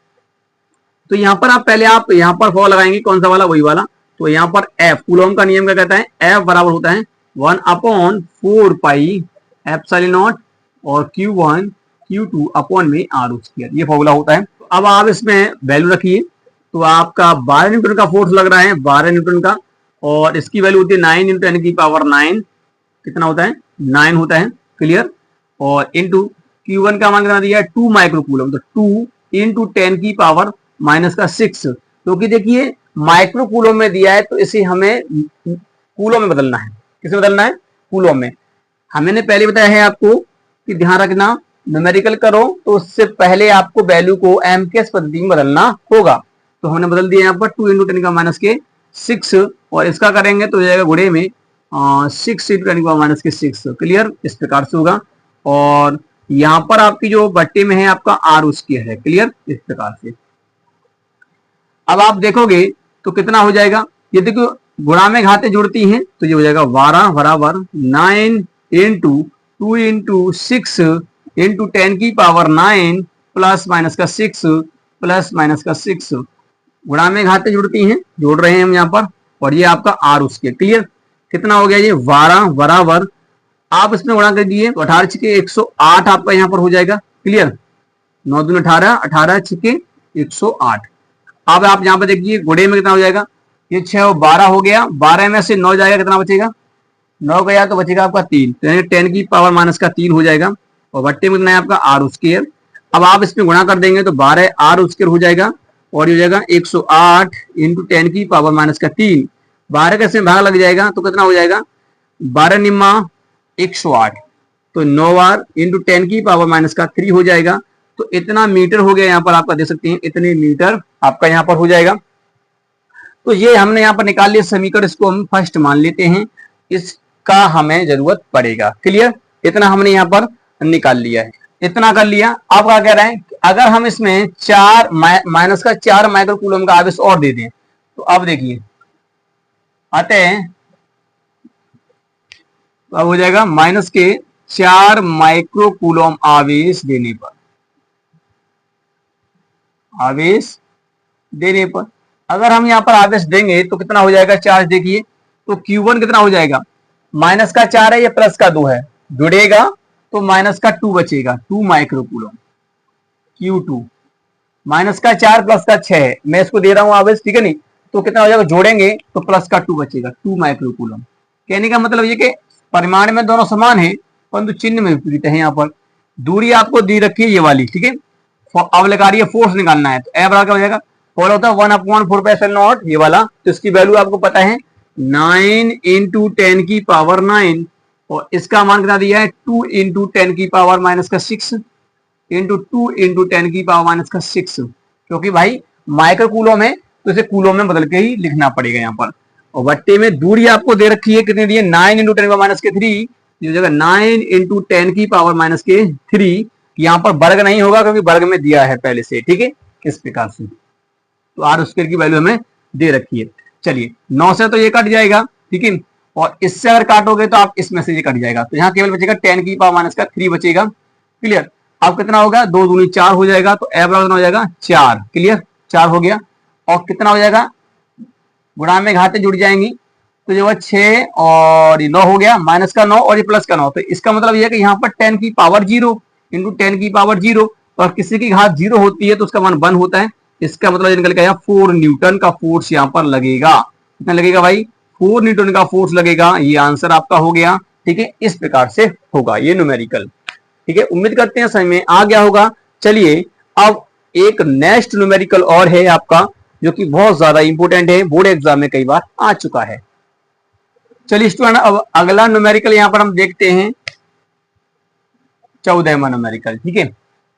तो यहाँ पर आप पहले आप यहाँ पर फॉर्मूला लगाएंगे, कौन सा वाला, वही वाला। तो यहाँ पर एफ, कूलम का नियम क्या कहता है, एफ बराबर होता है 1/4 पाई एप्सिलॉन नॉट और Q1 Q2 अपॉन में आर स्क्वायर, ये फॉर्मूला होता है। तो अब आप इसमें वैल्यू रखिए, तो आपका 12 न्यूटन का फोर्स लग रहा है, 12 न्यूटन का, और इसकी वैल्यू होती है 9 × 10⁹, कितना होता है, 9 होता है, क्लियर। और इंटू Q1 का मान कितना दिया है, 2 माइक्रो कूलम, तो 2 × 10⁻⁻⁶, क्योंकि देखिए माइक्रो कूलम में दिया है तो इसे हमें कूलम में बदलना है। किसे बदलना है, कूलम में। हमने पहले बताया है आपको कि ध्यान रखना, न्यूमेरिकल करो तो उससे पहले आपको वैल्यू को एमकेएस पद्धति में बदलना होगा। तो हमने बदल दिया यहाँ पर 2 × 10⁻⁶, और इसका करेंगे तो हो जाएगा गुणे में 6 × 10⁻⁶, क्लियर, इस प्रकार से होगा। और यहाँ पर आपकी जो बट्टे में है आपका आर स्क्वायर है, क्लियर, इस प्रकार से। अब आप देखोगे तो कितना हो जाएगा, ये देखो गुणा में घातें जुड़ती हैं, तो ये हो जाएगा 12 बराबर 9 × 2 × 6 × 10⁻⁹ ±6 गुणा में घातें जुड़ती हैं, जोड़ रहे हैं हम यहाँ पर, और ये आपका आर स्क्वायर, क्लियर। कितना हो गया ये 12 बराबर, आप इसमें गुणा कर दिए तो 18 × 108 आपका यहाँ पर हो जाएगा, क्लियर। 9 दूनी 18, 18 × 108। अब आप यहाँ पर देखिए गुणे में कितना हो जाएगा, ये 6 और 12 हो गया, 12 में से 9 जाएगा, कितना बचेगा, 9 गया तो बचेगा आपका 3, तो 10⁻³ हो जाएगा, और बट्टे में कितना है आपका आर स्क्वायर। अब आप इसमें गुणा कर देंगे तो 12 आर स्क्वायर हो जाएगा, और ये हो जाएगा 108 × 10⁻³ 12 का इसमें भाग लग जाएगा तो कितना हो जाएगा, 12 निम्मा 108, तो 9 बार × 10⁻³ हो जाएगा। तो इतना मीटर हो गया, यहाँ पर आपका देख सकते हैं, इतने मीटर आपका यहाँ पर हो जाएगा। तो ये हमने यहाँ पर निकाल लिया समीकरण, इसको हम फर्स्ट मान लेते हैं, इसका हमें जरूरत पड़ेगा, क्लियर। इतना हमने यहाँ पर निकाल लिया है, इतना कर लिया। अब क्या कह रहे हैं, अगर हम इसमें 4 माइक्रो कूलम का आवेश और दे दें, तो अब देखिए अतः तो अब हो जाएगा -4 माइक्रो कूलम आवेश देने पर, अगर हम यहाँ पर आवेश देंगे तो कितना हो जाएगा चार्ज, देखिए तो Q1 कितना हो जाएगा, -4 है, ये +2 है, जुड़ेगा तो -2 बचेगा, 2 माइक्रो कूलम। Q2 -4 +6 है, मैं इसको दे रहा हूं आवेश, ठीक है नहीं, तो कितना हो जाएगा, जोड़ेंगे तो +2 बचेगा, 2 माइक्रो कूलम। कहने का मतलब ये कि परिमाण में दोनों समान है परंतु चिन्ह में विपरीत है। यहाँ पर दूरी आपको दी रखी है ये वाली, ठीक है। अब लगा रही है फोर्स निकालना है, तो ए बराबर क्या हो जाएगा, फॉर होता है 1/4πε0 ये वाला, तो इसकी वैल्यू आपको पता है 9 × 10⁻⁹, और इसका मान कितना दिया है 2 × 10⁻⁻⁶ इंटू 2 × 10⁻⁻⁶, क्योंकि भाई माइक्रो कूलम है तो इसे कूलम में बदल के ही लिखना पड़ेगा यहाँ पर। और बट्टे में दूरी आपको दे रखी है, कितनी दी है 9 × 10⁻⁻³ ये जगह 9 × 10⁻⁻3, यहाँ पर वर्ग नहीं होगा क्योंकि वर्ग में दिया है पहले से, ठीक है, इस प्रकार से। तो आर स्क्वायर की वैल्यू हमें दे रखी है। चलिए 9 से तो ये कट जाएगा, ठीक है, और इससे अगर काटोगे तो आप इसमें से ये कट जाएगा, तो यहाँ केवल बचेगा 10⁻³ बचेगा, क्लियर। अब कितना होगा, 2 दूनी 4 हो जाएगा, तो ए बराबर हो जाएगा 4, क्लियर, 4 हो गया। और कितना हो जाएगा, गुणा में घातें जुड़ जाएंगी, तो जो है 6 और 9 हो गया, माइनस का 9 और ये प्लस का 9, तो इसका मतलब यह है कि यहाँ पर 10⁻0 इंटू 10⁻0, और किसी की घात 0 होती है तो उसका मान 1 होता है। इसका मतलब निकल गया 4 न्यूटन का फोर्स यहाँ पर लगेगा। कितना लगेगा भाई, 4 न्यूटन का फोर्स लगेगा, ये आंसर आपका हो गया, ठीक है। इस प्रकार से होगा ये न्यूमेरिकल, ठीक है। उम्मीद करते हैं समझ में आ गया होगा। चलिए अब एक नेक्स्ट न्यूमेरिकल और है आपका, जो कि बहुत ज्यादा इंपोर्टेंट है, बोर्ड एग्जाम में कई बार आ चुका है। चलिए स्टूडेंट अब अगला न्यूमेरिकल यहाँ पर हम देखते हैं, 14वां न्यूमेरिकल, ठीक है।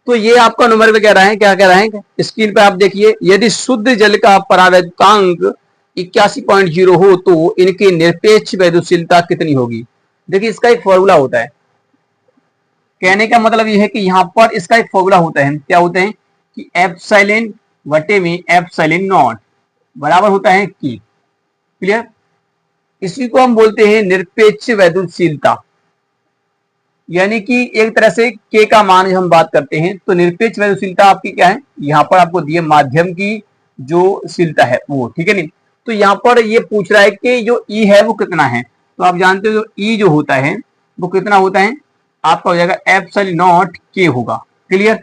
तो ये आपका न्यूमेरिकल कह रहा है, क्या कह रहा है, स्क्रीन पे आप देखिए, यदि शुद्ध जल का परावैद्युतांक 81.0 हो तो इनकी निरपेक्ष वैद्युतशीलता कितनी होगी। देखिए इसका एक फॉर्मूला होता है, कहने का मतलब ये है कि यहाँ पर इसका एक फॉर्मूला होता है, क्या होता है कि एप्सिलॉन बटे में एप्सिलॉन नॉट बराबर होता है की, क्लियर। इसी को हम बोलते हैं निरपेक्ष वैद्युतशीलता, यानी कि एक तरह से के का मान हम बात करते हैं तो निरपेक्ष वैद्युतशीलता आपकी क्या है, यहाँ पर आपको दिए माध्यम की संवेदनशीलता है वो, ठीक है नहीं। तो यहाँ पर ये पूछ रहा है कि जो ई है वो कितना है। तो आप जानते हो जो ई जो होता है वो कितना होता है, आपका हो जाएगा एप्सिलॉन नॉट के होगा। Clear,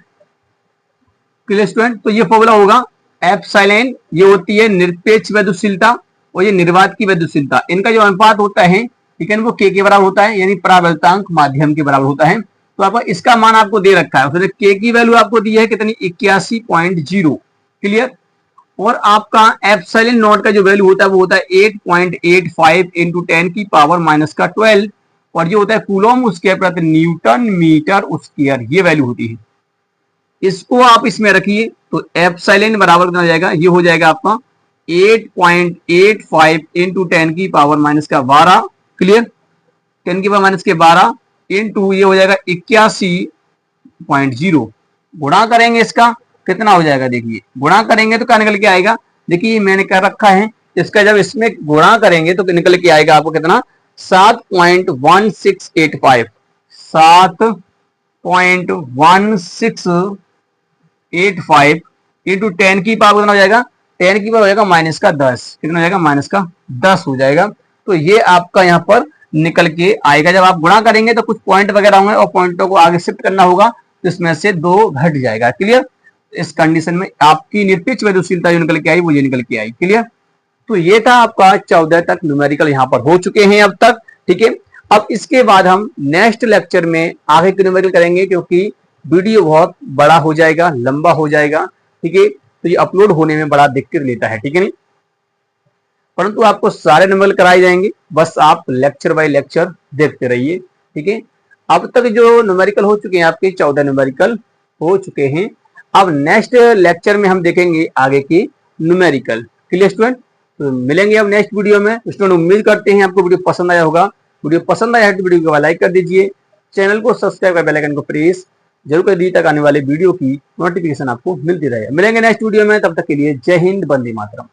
clear student. तो ये फॉर्मूला होगा एप्सिलॉन, ये होती है निरपेक्ष वैद्युतशीलता और ये निर्वात की वैद्युतशीलता, इनका जो अनुपात होता है, ठीक है, वो के बराबर होता है, यानी परावर्तांक माध्यम के बराबर होता है। तो आपका इसका मान आपको दे रखा है, उसने के की वैल्यू आपको दी है कितनी, 81.0। क्लियर। और आपका एप्सिलॉन नॉट का जो वैल्यू होता है वो होता है 8.85 इंटू 10 की पावर माइनस का 12, और ये होता है कूलम स्क्वायर प्रति न्यूटन मीटर स्क्वायर, ये वैल्यू होती है। इसको आप इसमें रखिए तो एप्सिलॉन बराबर कितना हो जाएगा, ये हो जाएगा आपका 8.85 इंटू 10 की पावर माइनस का 12। क्लियर, 10 की पावर माइनस के 12 इंटू ये हो जाएगा 81.0, गुणा करेंगे इसका कितना हो जाएगा, देखिए गुणा करेंगे तो क्या निकल के आएगा, देखिए मैंने कर रखा है, इसका जब इसमें गुणा करेंगे तो निकल के आएगा आपको कितना, 7.1685, 7.1685 इंटू 10 की पावर कितना हो जाएगा, 10 की पावर हो जाएगा माइनस का 10, कितना हो जाएगा, माइनस का 10 हो जाएगा। तो ये आपका यहाँ पर निकल के आएगा। जब आप गुणा करेंगे तो कुछ पॉइंट वगैरह होंगे और पॉइंटों को आगे शिफ्ट करना होगा, तो इसमें से 2 घट जाएगा। क्लियर, इस कंडीशन में आपकी निरपेक्ष वैद्युतशीलता जो निकल के आई वो ये निकल के आई। क्लियर। तो ये था आपका 14 तक न्यूमेरिकल यहाँ पर हो चुके हैं अब तक, ठीक है। अब इसके बाद हम नेक्स्ट लेक्चर में आगे के न्यूमेरिकल करेंगे, क्योंकि वीडियो बहुत बड़ा हो जाएगा, लंबा हो जाएगा, ठीक है। तो ये अपलोड होने में बड़ा दिक्कत लेता है, ठीक है नहीं, परंतु आपको सारे न्यूमेरिकल कराए जाएंगे, बस आप लेक्चर बाय लेक्चर देखते रहिए, ठीक है। अब तक जो न्यूमेरिकल हो चुके हैं आपके 14 न्यूमेरिकल हो चुके हैं। अब नेक्स्ट लेक्चर में हम देखेंगे आगे की न्यूमेरिकल। क्लियर स्टूडेंट, तो मिलेंगे अब नेक्स्ट वीडियो में। स्टूडेंट उम्मीद करते हैं आपको वीडियो पसंद आया होगा। वीडियो पसंद आया है तो वीडियो को लाइक कर दीजिए, चैनल को सब्सक्राइब कर बेल आइकन को प्रेस जरूर कर दीजिए ताकि आने वाले वीडियो की नोटिफिकेशन आपको मिलती रहे। मिलेंगे नेक्स्ट वीडियो में, तब तक के लिए जय हिंद, वंदे मातरम।